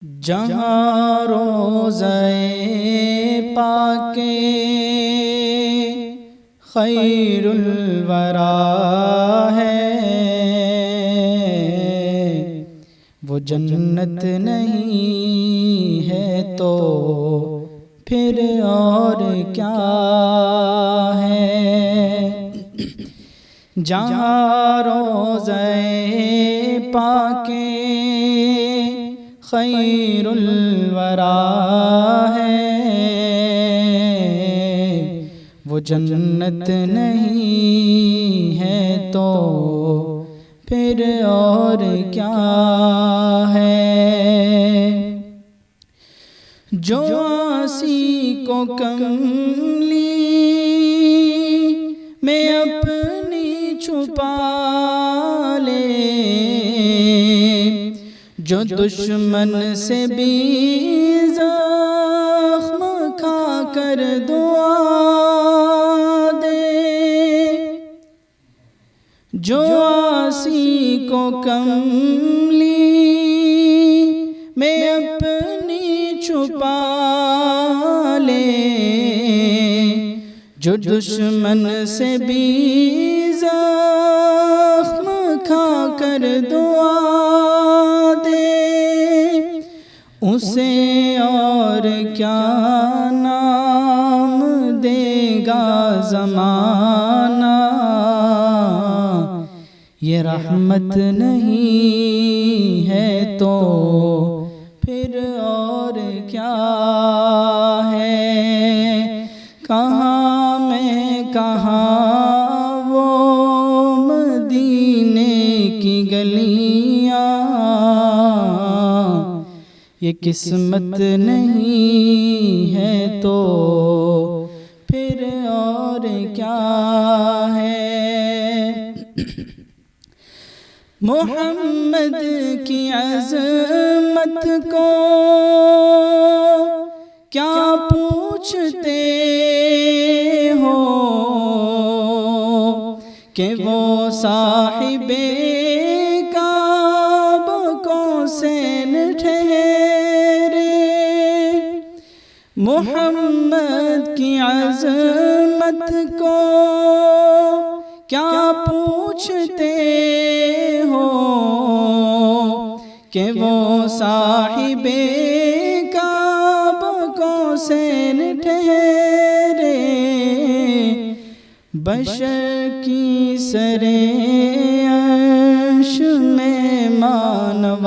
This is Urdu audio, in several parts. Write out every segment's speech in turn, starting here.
جہاں روضہ پاک خیر الورا ہے، وہ جنت نہیں ہے تو پھر اور کیا ہے۔ جہاں روضہ پاک خیر الورا ہے، وہ جنت نہیں ہے تو پھر اور کیا ہے۔ جو عاصی کو کملی میں اپنی چھپا لے، جو دشمن سے بھی زخم کھا کر دعا دے، جو عاصی کو کملی میں اپنی چھپا لے، جو دشمن سے بھی زخم کھا کر دعا دے، اسے اور کیا نام دے گا زمانہ۔ یہ رحمت نہیں ہے تو پھر اور کیا ہے۔ کہاں میں کہاں وہ مدینے کی گلیاں، یہ قسمت نہیں ہے تو پھر اور کیا ہے۔ محمد کی عظمت کو کیا پوچھتے ہو کہ وہ صاحب کعبہ کو سین ٹھہرے۔ محمد کی عظمت کو کیا پوچھتے ہو کہ وہ صاحب کعبہ کو سین ٹھہرے۔ بشر کی سر عرش میں مانوازی،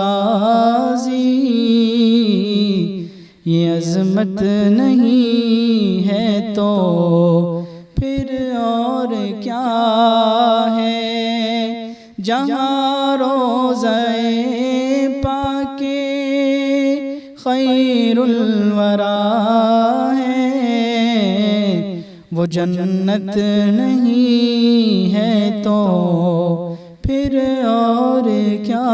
یہ عظمت نہیں ہے تو پھر اور کیا ہے۔ جہاں روضہ پاک خیر الورا ہے، وہ جنت نہیں ہے تو پھر اور کیا